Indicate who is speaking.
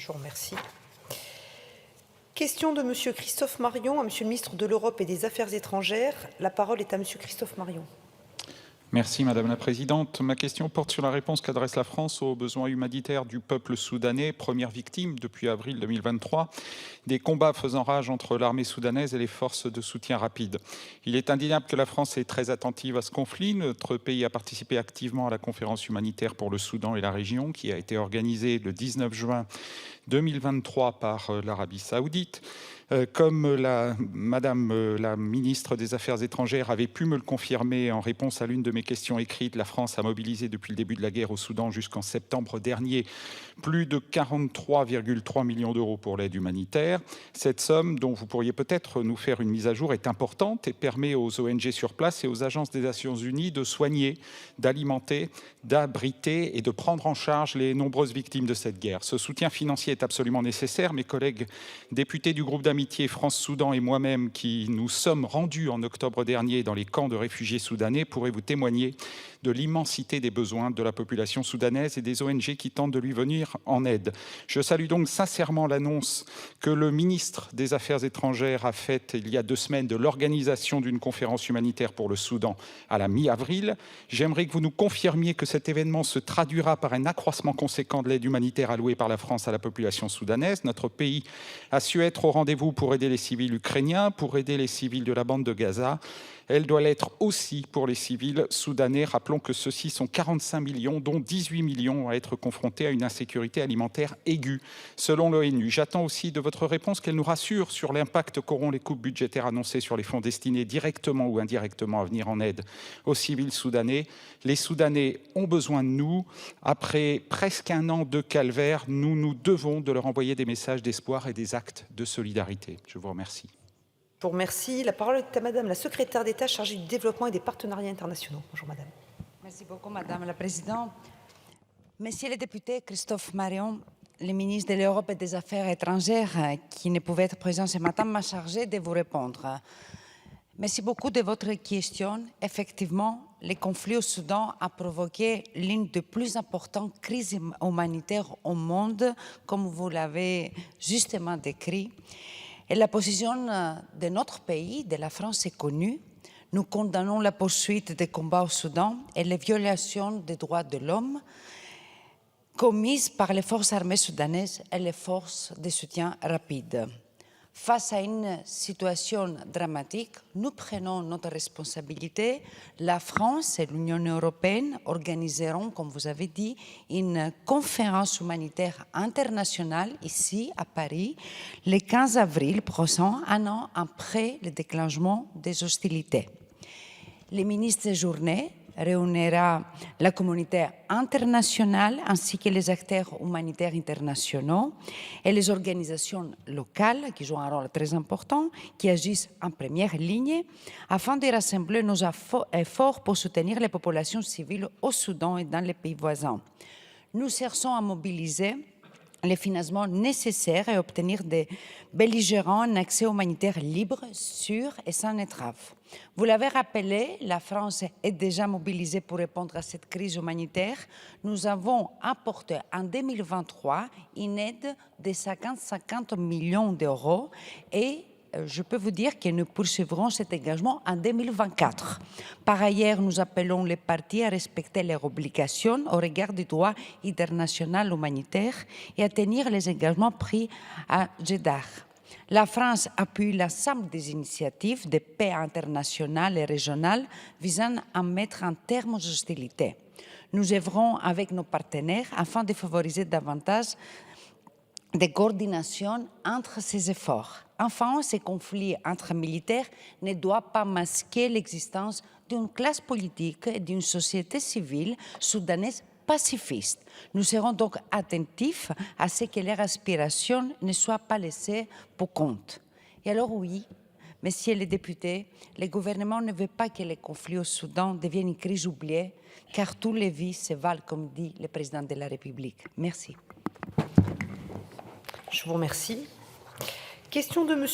Speaker 1: Je vous remercie. Question de Monsieur Christophe Marion à Monsieur le ministre de l'Europe et des Affaires étrangères. La parole est à Monsieur Christophe Marion.
Speaker 2: Merci Madame la Présidente. Ma question porte sur la réponse qu'adresse la France aux besoins humanitaires du peuple soudanais, première victime depuis avril 2023, des combats faisant rage entre l'armée soudanaise et les forces de soutien rapide. Il est indéniable que la France est très attentive à ce conflit. Notre pays a participé activement à la conférence humanitaire pour le Soudan et la région qui a été organisée le 19 juin 2023 par l'Arabie Saoudite. Comme Madame la ministre des Affaires étrangères avait pu me le confirmer en réponse à l'une de mes questions écrites, la France a mobilisé depuis le début de la guerre au Soudan jusqu'en septembre dernier plus de 43,3 millions d'euros pour l'aide humanitaire. Cette somme, dont vous pourriez peut-être nous faire une mise à jour, est importante et permet aux ONG sur place et aux agences des Nations Unies de soigner, d'alimenter, d'abriter et de prendre en charge les nombreuses victimes de cette guerre. Ce soutien financier est absolument nécessaire. Mes collègues députés du groupe d'amitié France-Soudan et moi-même, qui nous sommes rendus en octobre dernier dans les camps de réfugiés soudanais, pourraient vous témoigner de l'immensité des besoins de la population soudanaise et des ONG qui tentent de lui venir en aide. Je salue donc sincèrement l'annonce que le ministre des Affaires étrangères a faite il y a 2 semaines de l'organisation d'une conférence humanitaire pour le Soudan à la mi-avril. J'aimerais que vous nous confirmiez que cet événement se traduira par un accroissement conséquent de l'aide humanitaire allouée par la France à la population soudanaise. Notre pays a su être au rendez-vous pour aider les civils ukrainiens, pour aider les civils de la bande de Gaza. Elle doit l'être aussi pour les civils soudanais. Rappelons que ceux-ci sont 45 millions, dont 18 millions à être confrontés à une insécurité alimentaire aiguë, selon l'ONU. J'attends aussi de votre réponse qu'elle nous rassure sur l'impact qu'auront les coupes budgétaires annoncées sur les fonds destinés directement ou indirectement à venir en aide aux civils soudanais. Les Soudanais ont besoin de nous. Après presque 1 an de calvaire, nous nous devons de leur envoyer des messages d'espoir et des actes de solidarité. Je vous remercie.
Speaker 1: Je vous remercie. La parole est à Madame la secrétaire d'État chargée du développement et des partenariats internationaux. Bonjour Madame.
Speaker 3: Merci beaucoup Madame la Présidente. Monsieur le député Christophe Marion, le ministre de l'Europe et des Affaires étrangères, qui ne pouvait être présent ce matin, m'a chargé de vous répondre. Merci beaucoup de votre question. Effectivement, le conflit au Soudan a provoqué l'une des plus importantes crises humanitaires au monde, comme vous l'avez justement décrit. Et la position de notre pays, de la France, est connue. Nous condamnons la poursuite des combats au Soudan et les violations des droits de l'homme commises par les forces armées soudanaises et les forces de soutien rapide. Face à une situation dramatique, nous prenons notre responsabilité. La France et l'Union européenne organiseront, comme vous avez dit, une conférence humanitaire internationale ici à Paris le 15 avril prochain, 1 an après le déclenchement des hostilités. Le ministre de journée réunira la communauté internationale ainsi que les acteurs humanitaires internationaux et les organisations locales qui jouent un rôle très important, qui agissent en première ligne afin de rassembler nos efforts pour soutenir les populations civiles au Soudan et dans les pays voisins. Nous cherchons à mobiliser les financements nécessaires et obtenir des belligérants un accès humanitaire libre, sûr et sans entrave. Vous l'avez rappelé, la France est déjà mobilisée pour répondre à cette crise humanitaire. Nous avons apporté en 2023 une aide de 50 millions d'euros et je peux vous dire que nous poursuivrons cet engagement en 2024. Par ailleurs, nous appelons les parties à respecter leurs obligations au regard du droit international humanitaire et à tenir les engagements pris à Jeddah. La France appuie l'ensemble des initiatives de paix internationales et régionales visant à mettre un terme aux hostilités. Nous œuvrons avec nos partenaires afin de favoriser davantage de coordination entre ces efforts. Enfin, ce conflit entre militaires ne doit pas masquer l'existence d'une classe politique et d'une société civile soudanaise pacifiste. Nous serons donc attentifs à ce que leurs aspirations ne soient pas laissées pour compte. Et alors oui, messieurs les députés, le gouvernement ne veut pas que le conflit au Soudan devienne une crise oubliée, car tous les vies se valent, comme dit le président de la République. Merci.
Speaker 1: Je vous remercie. Question de Monsieur